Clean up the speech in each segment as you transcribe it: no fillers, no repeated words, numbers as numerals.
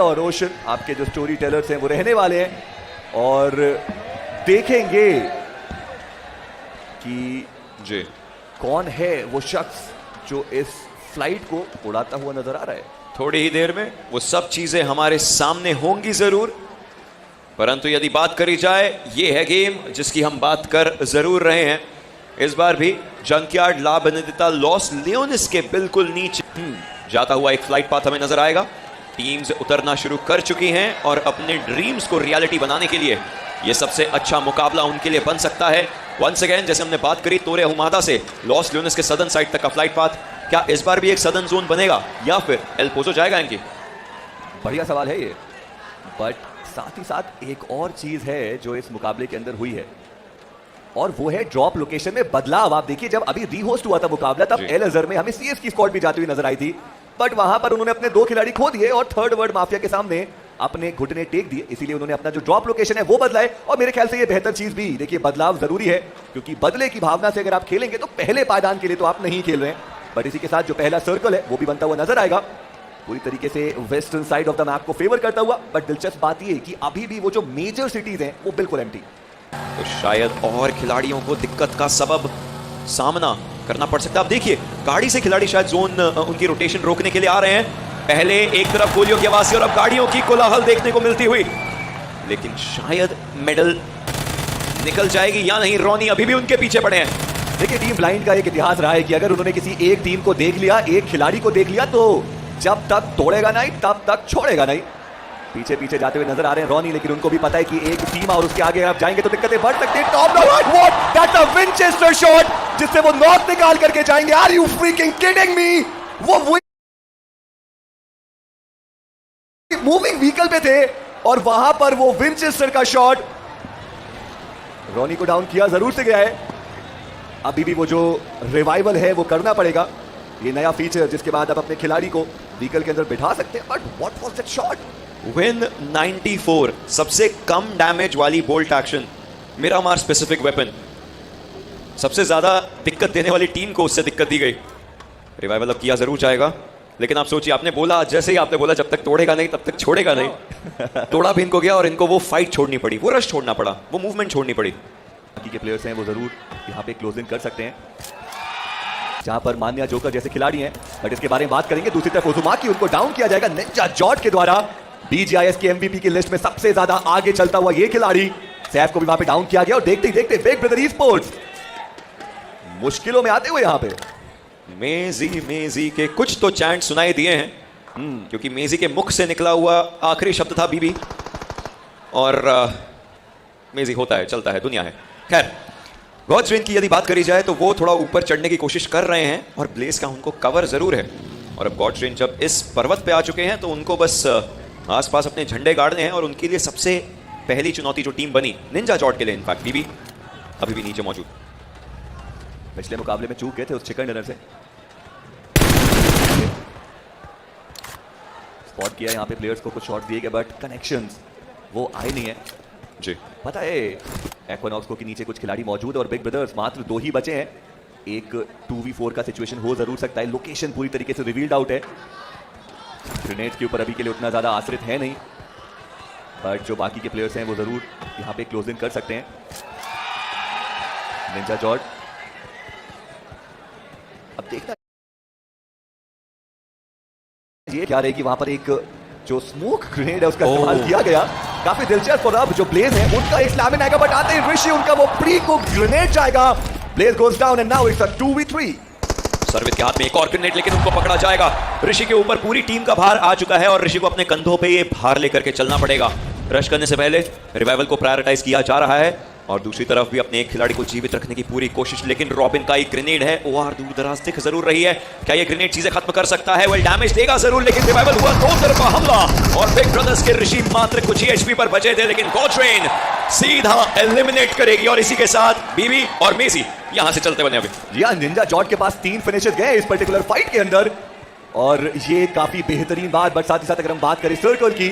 और रोशन आपके जो स्टोरी टेलर्स हैं वो रहने वाले हैं और देखेंगे कि जी कौन है वो शख्स जो इस फ्लाइट को उड़ाता हुआ नजर आ रहा है। थोड़ी ही देर में वो सब चीजें हमारे सामने होंगी जरूर, परंतु यदि बात करी जाए, ये है गेम जिसकी हम बात कर जरूर रहे हैं। इस बार भी जंकयार्ड ला बेनेडिक्टा लॉस लियोनिस के बिल्कुल नीचे जाता हुआ एक फ्लाइट पाथ हमें नजर आएगा। टीम्स उतरना शुरू कर चुकी हैं और अपने ड्रीम्स को रियलिटी बनाने के लिए ये सबसे अच्छा मुकाबला उनके लिए बन सकता है। वंस अगेन, जैसे हमने बात करी तोरे हुमादा से लॉस लियोनिस के सदर्न साइड तक का फ्लाइट पाथ, क्या इस बार भी एक सदर्न जोन बनेगा या फिर एल पोजो जाएगा इनकी? बढ़िया सवाल है ये, बट साथ ही साथ एक और चीज है जो इस मुकाबले के अंदर हुई है और वो है ड्रॉप लोकेशन में बदलाव। आप देखिए, जब अभी रीहोस्ट हुआ था मुकाबला तब एल अजहर में हमें सीएस की स्क्वाड भी जाती हुई नजर आई थी, बट वहां पर उन्होंने अपने 2 खिलाड़ी खो दिए और थर्ड वर्ल्ड माफिया के सामने अपने घुटने टेक दिए, इसीलिए उन्होंने अपना जो ड्रॉप लोकेशन है वो बदला है। और मेरे ख्याल से ये बेहतर चीज भी, देखिए बदलाव जरूरी है क्योंकि बदले की भावना से अगर आप खेलेंगे तो पहले पायदान के लिए तो आप नहीं खेल रहे हैं, बट इसी के साथ जो पहला सर्कल है वो भी बनता हुआ नजर आएगा पूरी तरीके से western side of the map को फेवर करता हुआ। बट दिलचस्प बात ये कि अभी भी वो जो मेजर सिटीज हैं वो बिल्कुल एम्प्टी, तो शायद और खिलाड़ियों को दिक्कत का सबब सामना करना पड़ सकता है। अब देखिए, गाड़ी से खिलाड़ी शायद जोन उनकी रोटेशन रोकने के लिए आ रहे हैं। पहले एक तरफ गोलियों की आवाज और अब गाड़ियों की कोलाहल देखने को मिलती हुई, लेकिन शायद मेडल निकल जाएगी या नहीं। रोनी अभी भी उनके पीछे पड़े हैं। देखिए, टीम ब्लाइंड का एक इतिहास रहा है कि अगर उन्होंने किसी एक टीम को देख लिया, एक खिलाड़ी को देख लिया, तो जब तक तोड़ेगा नहीं तब तक छोड़ेगा नहीं। पीछे पीछे जाते हुए नजर आ रहे हैं रोनी, लेकिन उनको भी पता है कि एक टीम और उसके आगे आप जाएंगे तो दिक्कतें बढ़ सकती हैं। Top what that's a Winchester shot जिससे वो नॉक निकाल करके जाएंगे। Are you freaking kidding me? वो मूविंग व्हीकल पे थे और वहां पर वो विंचेस्टर का शॉट रोनी को डाउन किया जरूर से गया है। अभी भी वो जो रिवाइवल है वो करना पड़ेगा, ये नया फीचर जिसके बाद आप अपने खिलाड़ी को व्हीकल के अंदर बिठा सकते हैं। But what was that shot? Win 94, सबसे कम डैमेज वाली bolt action, Miramar specific weapon. सबसे ज्यादा दिक्कत देने वाली टीम को उससे दिक्कत दी गई। रिवाइवल अब किया जरूर जाएगा, लेकिन आप सोचिए, आपने बोला, जैसे ही आपने बोला जब तक तोड़ेगा नहीं तब तक छोड़ेगा नहीं, तोड़ा भी इनको गया और इनको वो फाइट छोड़नी पड़ी, वो रश छोड़ना पड़ा, वो मूवमेंट छोड़नी पड़ी। बाकी के प्लेयर्स हैं वो जरूर यहाँ पे क्लोजिंग कर सकते हैं, जहां पर मान्या जोकर जैसे खिलाड़ी हैं, बट इसके बारे में बात करेंगे। दूसरी तरफ उजुमाकी, उनको डाउन किया जाएगा निंजा जॉर्ज के द्वारा। बीजीआईएस की एमवीपी की लिस्ट में सबसे ज्यादा आगे चलता हुआ ये खिलाड़ी, सैफ को भी वहां पे डाउन किया गया और देखते ही देखते बिग ब्रदर ई-स्पोर्ट्स मुश्किलों में आते हुए यहाँ पे मेजी के कुछ तो चैंट सुनाई दिए हैं, क्योंकि मेजी के मुख से निकला हुआ आखिरी शब्द था बीबी, और मेजी होता है, चलता है, दुनिया है। खैर, गॉड्स रेन की यदि बात करी जाए तो वो थोड़ा ऊपर चढ़ने की कोशिश कर रहे हैं और ब्लेज का उनको कवर जरूर है। और अब गॉड्स रेन जब इस पर्वत पे आ चुके हैं तो उनको बस आसपास अपने झंडे गाड़ने हैं, और उनके लिए सबसे पहली चुनौती जो टीम बनी निंजा जॉर्ज के लिए, इनफैक्ट बीबी अभी भी नीचे मौजूद। पिछले मुकाबले में चूक गए थे उस चिकन डिनर से, स्पॉट किया यहाँ पे प्लेयर्स को, कुछ शॉट दिए गए बट कनेक्शंस वो आए नहीं है जी। पता है एक्वानॉक्स को कि नीचे कुछ खिलाड़ी मौजूद है और बिग ब्रदर्स मात्र 2 ही बचे हैं। एक 2v4 का सिचुएशन हो जरूर सकता है। लोकेशन पूरी तरीके से रिवील्ड आउट है, ग्रेनेड के ऊपर अभी के लिए उतना ज्यादा आश्रित है नहीं, बट जो बाकी के प्लेयर्स हैं वो जरूर यहाँ पे क्लोजिंग कर सकते हैं। निंजा जॉर्ज अब देखना ये क्या रहेगी, वहां पर एक जो स्मोक ग्रेनेड है उसका इस्तेमाल किया गया, काफी दिलचस्प। और अब जो ब्लेज है उनका एक स्लैमिन आएगा, बट आते ही ऋषि उनका वो प्री को ग्रेनेड जाएगा। Blaze goes down and now it's a 2v3। Service के हाथ में एक और ग्रेनेड, लेकिन उनको पकड़ा जाएगा। ऋषि के ऊपर पूरी टीम का भार आ चुका है और ऋषि को अपने कंधों पे ये भार लेकर के चलना पड़ेगा। रश करने से पहले रिवाइवल को प्रायोरिटाइज किया जा रहा है और दूसरी तरफ भी अपने एक खिलाड़ी को जीवित रखने की पूरी कोशिश, लेकिन रॉबिन का एक ग्रेनेड है, ओआर दूर दराज दिख जरूर रही है। क्या ये ग्रेनेड चीजें खत्म कर सकता है? वेल, डैमेज देगा जरूर, लेकिन रिवाइवल हुआ, 2 तरफा हमला और बिग ब्रदर्स के ऋषि मात्र कुछ ही एचपी पर बचे थे, लेकिन गॉड्स रेन सीधा एलिमिनेट करेगी और इसी के साथ बीबी और मेसी यहां से चलते बने। अभी निंजा जॉर्ज के पास 3 फिनिशेस गए इस पर्टिकुलर फाइट के अंदर और ये काफी बेहतरीन बात। बट साथ ही साथ अगर हम बात करें सर्कल की,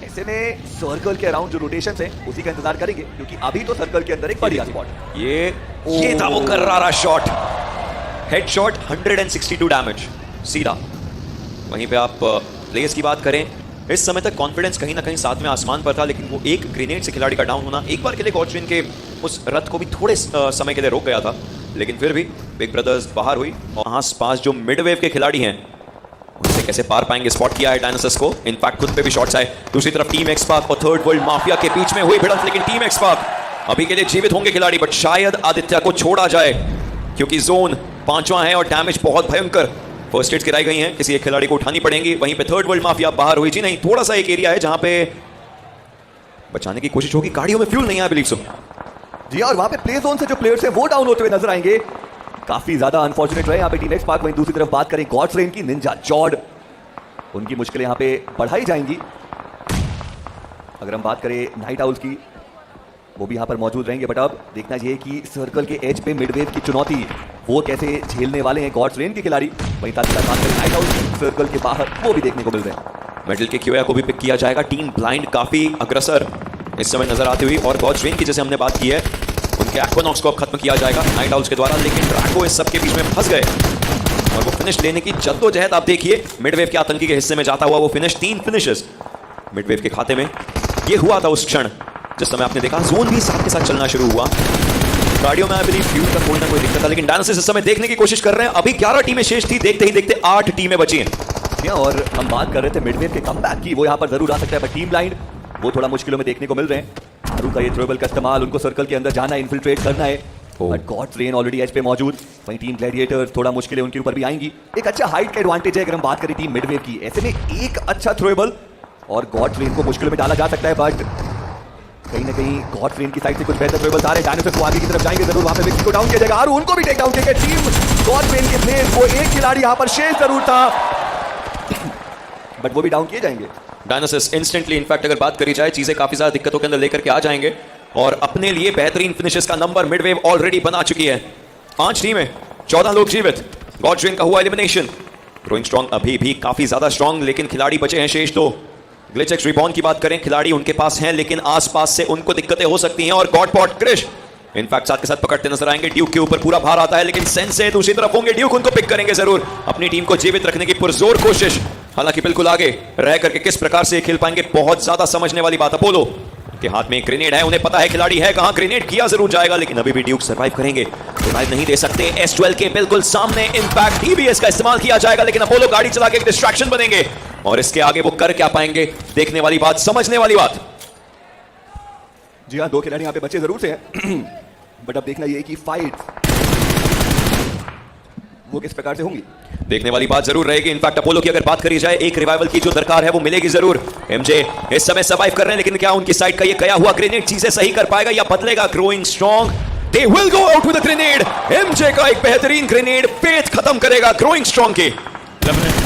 ऐसे में सर्कल के अराउंड जो रोटेशन है उसी का इंतजार करेंगे, क्योंकि अभी तो सर्कल के अंदर एक बढ़िया स्पॉट। ये था वो कर्रारा शॉट, हेड शॉट, 162 डैमेज सीधा। वहीं पे आप प्लेयर्स की बात करें, इस समय तक कॉन्फिडेंस कहीं ना कहीं साथ में आसमान पर था, लेकिन वो एक ग्रेनेड से खिलाड़ी का डाउन होना एक बार के लिए गॉडविन के उस रथ को भी थोड़े समय के लिए रोक गया था, लेकिन फिर भी बिग ब्रदर्स बाहर हुई और आसपास जो मिडवेव के खिलाड़ी हैं उनसे कैसे पार पाएंगे। स्पॉट किया है डायनासोर्स को, इनफैक्ट खुद पे भी शॉट्स आए। दूसरी तरफ टीम एक्सपार्क और थर्ड वर्ल्ड माफिया के बीच में हुई भिड़ंत, लेकिन टीम एक्सपार्क अभी के लिए जीवित होंगे खिलाड़ी, बट शायद आदित्य को छोड़ा जाए क्योंकि जोन 5वां है और डैमेज बहुत भयंकर। फर्स्ट एड्स गिराई गई हैं, किसी एक खिलाड़ी को उठानी पड़ेंगी। वहीं पे थर्ड वर्ल्ड माफिया बाहर हुई, जी नहीं, थोड़ा सा एक एरिया है जहां पे बचाने की कोशिश होगी। गाड़ियों में फ्यूल नहीं है, बिलीव सो। जी और वहां पे प्ले जोन से जो प्लेयर्स हैं वो डाउन होते हुए नजर आएंगे, काफी ज्यादा अनफॉर्चुनेट रहे यहाँ पे टीम एक्सपार्क। वहीं दूसरी तरफ बात करें गॉड्स रेन की, निंजा जॉर्ड, उनकी मुश्किलें यहाँ पे बढ़ाई जाएंगी। अगर हम बात करें नाइट आउल्स की, वो भी यहाँ पर मौजूद रहेंगे, बट अब देखना ये कि सर्कल के एज पे मिडवेव की चुनौती वो कैसे झेलने वाले हैं गॉड्स रेन के खिलाड़ी। वहीं साथ ही बात करें नाइट आउल्स सर्कल के बाहर, वो भी देखने को मिल रहे हैं। मेडल के क्यूए को भी पिक किया जाएगा। टीम ब्लाइंड काफी अग्रसर इस समय नजर आती हुई, और गॉड्स रेन की जैसे हमने बात की है, उनके एक्वानॉक्स को अब खत्म किया जाएगा नाइट आउल्स के द्वारा, लेकिन ड्रैगो इस सब के बीच में फंस गए और वो फिनिश लेने की जद्दोजहद आप देखिए। मिडवेव के आतंकी के हिस्से में जाता हुआ वो फिनिश, 3 फिनिशेस मिडवेव के खाते में। ये हुआ था उस क्षण जिस समय आपने देखा जोन भी साथ के साथ चलना शुरू हुआ। गाड़ियों में आई बिलीव फ्यूल का कोई ना कोई दिक्कत था, लेकिन डायनासोर्स इस समय देखने की कोशिश कर रहे हैं। अभी 11 टीमें शेष थी, देखते ही देखते 8 टीमें बची हैं। और हम बात कर रहे थे मिडवेव के कमबैक की, वो यहाँ पर जरूर आ सकता है, पर टीम ब्लाइंड वो थोड़ा मुश्किलों में देखने को मिल रहे हैं। हारू का ये थ्रोबल का इस्तेमाल, उनको सर्कल के अंदर जाना है, इन्फिल्ट्रेट करना है, but Gods Reign already edge पे मौजूद। वहीं टीम ग्लैडिएटर थोड़ा मुश्किलें उनके ऊपर भी आएंगी। एक अच्छा हाइट का एडवांटेज है अगर हम बात करें टीम मिडवेव की, ऐसे में एक अच्छा थ्रोएबल और गॉड्स रेन को मुश्किलों में डाला जा सकता है, बट कहीं ना कहीं गॉड्स रेन की साइड से कुछ बेहतर थ्रोएबल्स आ रहे हैं। डायनासोर्स को आगे की तरफ जाएंगे जरूर, वहां पे विक्की को डाउन किया जाएगा और उनको भी टेक डाउन किया। टीम गॉड्स रेन के प्लेयर्स को एक खिलाड़ी यहां पर शेष जरूर था, बट वो भी डाउन किए जाएंगे। डायनासोर्स इंस्टेंटली, इनफैक्ट अगर बात करी जाए, चीजें काफी ज्यादा दिक्कतों के अंदर लेकर के आ जाएंगे और अपने लिए बेहतरीन फिनिशेस का नंबर मिडवेव ऑलरेडी बना चुकी है। 5 टीमें, 14 लोग जीवित। गॉड्स रेन का हुआ एलिमिनेशन। ग्रोइंग स्ट्रॉन्ग अभी भी काफी ज्यादा स्ट्रॉन्ग, लेकिन खिलाड़ी बचे हैं शेष 2। ग्लिचेक्स रिबॉर्न की बात करें, खिलाड़ी उनके पास हैं, लेकिन आसपास से उनको दिक्कतें हो सकती हैं। और गॉडपॉट क्रिश इनफैक्ट साथ के साथ पकड़ते नजर आएंगे। ड्यूक के ऊपर पूरा भार आता है, लेकिन सेंसे दूसरी तरफ होंगे। ड्यूक उनको पिक करेंगे जरूर, अपनी टीम को जीवित रखने की पुरजोर कोशिश, हालांकि बिल्कुल आगे रह करके किस प्रकार से खेल पाएंगे बहुत ज्यादा समझने वाली बात। अपोलो के हाथ में एक ग्रेनेड है, उन्हें पता है खिलाड़ी है कहां, ग्रेनेड किया जरूर जाएगा, लेकिन अभी भी ड्यूक सर्वाइव करेंगे, रिवाइव नहीं दे सकते। S12 के बिल्कुल सामने इम्पैक्ट DBS का इस्तेमाल किया जाएगा, लेकिन अपोलो गाड़ी चला के एक डिस्ट्रैक्शन बनेंगे और इसके आगे वो कर क्या पाएंगे, देखने वाली बात, समझने वाली बात। जी हाँ, 2 खिलाड़ी यहाँ पे बचे जरूर से हैं, बट अब देखना ये कि फाइट वो किस प्रकार से होंगी, देखने वाली बात जरूर रहेगी। इनफैक्ट अपोलो की अगर बात करी जाए, एक रिवाइवल की जो दरकार है वो मिलेगी जरूर। एमजे इस समय सर्वाइव कर रहे हैं, लेकिन क्या उनकी साइड का ये गया हुआ ग्रेनेड चीजें सही कर पाएगा या बदलेगा? Growing strong, they will go out with a grenade. MJ का एक बेहतरीन ग्रेनेड फेथ खत्म करेगा ग्रोइंग स्ट्रॉन्ग के।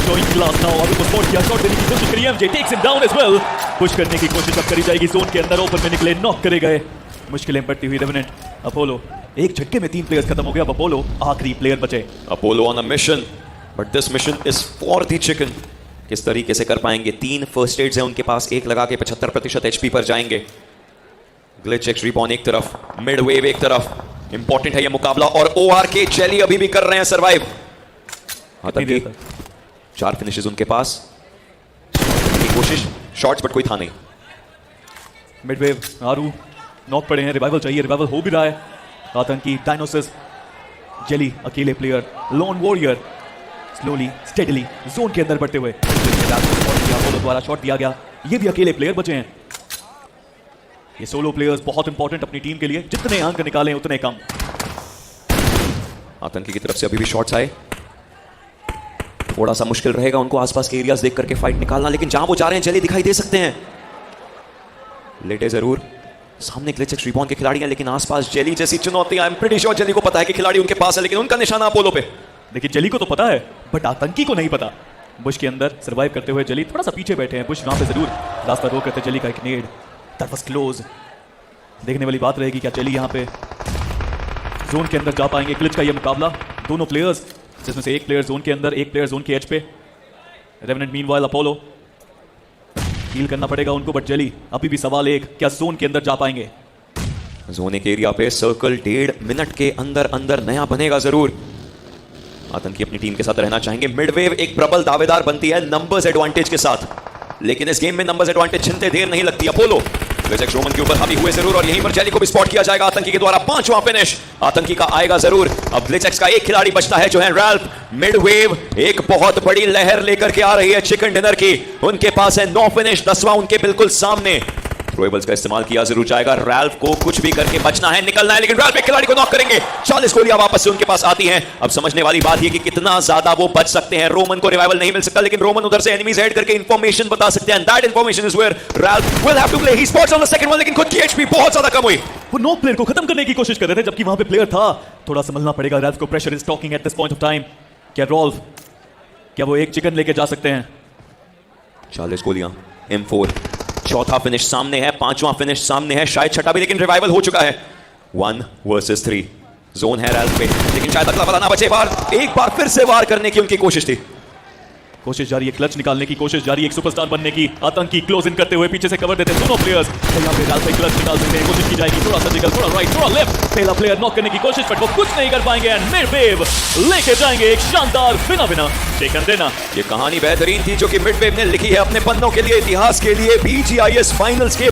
showing class now, अभी स्पॉट किया, शॉट देने की कोशिश करी, MJ takes him down as well. Push करने की कोशिश अब करी जाएगी, जोन के अंदर ओपन में निकले, नॉक करे गए, मुश्किलें बढ़ती हुई। रेवेनेंट अपोलो एक झटके में 3 प्लेयर्स खत्म हो गया, अब अपोलो आखिरी प्लेयर बचे। Apollo on a mission, but this mission is for the chicken. किस तरीके से कर पाएंगे? 3 फर्स्ट एड्स हैं उनके पास, एक लगा के 75% HP पर जाएंगे। ग्लिचेक्स रिबॉर्न एक तरफ, मिडवेव एक तरफ। इंपॉर्टेंट है ये मुकाबला, और ORK जेली अभी भी कर रहे हैं सर्वाइव। आतंकी 4 फिनिशेस उनके पास, की कोशिश, शॉट्स बट कोई था नहीं। मिडवेव आरू नॉक पड़े हैं, रिवाइवल चाहिए, रिवाइवल हो भी रहा है। आतंकी, डायनासोर्स, जेली अकेले player, loan warrior slowly steadily zone के अंदर बढ़ते हुए अपोलो द्वारा शॉट दिया गया, ये भी अकेले प्लेयर बचे हैं। ये सोलो प्लेयर्स बहुत इंपॉर्टेंट अपनी टीम के लिए, जितने अंक निकालें उतने कम। आतंकी की तरफ से अभी भी शॉट्स आए, थोड़ा सा मुश्किल रहेगा उनको आसपास के एरियाज देख करके फाइट निकालना, लेकिन जहां वो जा रहे हैं जेली दिखाई दे सकते हैं। लेटे जरूर, सामने ग्लिचेक्स रिबॉर्न के खिलाड़ी हैं, लेकिन आसपास जेली जैसी चुनौतियां। I am pretty sure jelly को पता है कि खिलाड़ी उनके पास है, लेकिन उनका निशाना अपोलो पे। देखिए जेली को तो पता है, बट आतंकी को नहीं पता। बुश के अंदर सर्वाइव करते हुए जेली थोड़ा सा पीछे बैठे हैं, बुश वहां पे जरूर रास्ता रोक करते। जेली का एक नेड, दैट वाज क्लोज। देखने वाली बात रहेगी क्या जेली यहाँ पे जोन के अंदर जा पाएंगे। ग्लिच का ये मुकाबला, दोनों प्लेयर्स, जिसमें से एक प्लेयर जोन के अंदर, एक प्लेयर जोन के एज पे। रेवेनेंट मीनवाइल अपोलो हील करना पड़ेगा उनको, बट जेली अभी भी सवाल एक, क्या जोन के अंदर जा पाएंगे? जोन एक एरिया पे सर्कल 1.5 मिनट के अंदर अंदर नया बनेगा जरूर। आतंकी अपनी टीम के साथ रहना चाहेंगे। मिडवेव एक प्रबल दावेदार बनती है नंबर्स एडवांटेज के साथ, लेकिन इस गेम में नंबर्स एडवांटेज छिनते देर नहीं लगती। अपोलो ग्लिचेक्स रोमन के ऊपर हावी हुए जरूर, और यहीं पर जेली को भी स्पॉट किया जाएगा आतंकी के द्वारा। 5वां फिनिश आतंकी का आएगा जरूर। अब ग्लिचेक्स का एक खिलाड़ी बचता है जो है रैल्फ। मिडवेव एक बहुत बड़ी लहर लेकर के आ रही है चिकन डिनर की। उनके पास है 9 फिनिश, 10वां उनके बिल्कुल सामने। थ्रोएबल्स का इस्तेमाल किया जरूर जाएगा। रैल्फ को कुछ भी करके बचना है, निकलना है, लेकिन रैल्फ एक खिलाड़ी को नॉक करेंगे। 40 गोलियां वापस से उनके पास आती हैं। अब समझने वाली बात ये कि कितना ज्यादा वो बच सकते हैं। रोमन को रिवाइवल नहीं मिल सकता, लेकिन रोमन उधर से एनिमीज ऐड करके इंफॉर्मेशन बता सकते हैं। That information is where Ralph will have to play. He spots on the second one, लेकिन खुद की एचपी बहुत ज्यादा कम हुई। वो नॉक प्लेयर को खत्म करने की कोशिश कर रहे थे, जबकि वहां पे प्लेयर था। थोड़ा संभलना पड़ेगा रैल्फ को। Pressure is talking at this point of time. क्या रॉल्फ, क्या वो एक चिकन लेके जा सकते हैं? 40 गोलियां, M4। चौथा फिनिश सामने है, 5वां फिनिश सामने है, शायद छठा भी, लेकिन रिवाइवल हो चुका है। 1 वर्सेस 3 जोन है रैल्फ पे, लेकिन शायद अगला वाला ना बचे। एक बार फिर से वार करने की उनकी कोशिश थी। कोशिश जारी है, क्लच निकालने की कोशिश जारी है, एक सुपरस्टार बनने की। आतंकी क्लोज इन करते हुए पीछे से कवर देते हैं दोनों प्लेयर्स। यहाँ पे रैल्फ क्लच निकाल देते हैं, कोशिश की जाएगी। थोड़ा सा जिगल, थोड़ा राइट, थोड़ा लेफ्ट। पहला प्लेयर नॉक करने की कोशिश, बट वो कुछ नहीं कर पाएंगे। एंड मिडवेव लेके जाएंगे एक शानदार बिना टेकन देना। ये कहानी बेहतरीन थी जो कि मिडवेव ने लिखी है अपने पन्नों के लिए, इतिहास के लिए। BGIS फाइनल्स के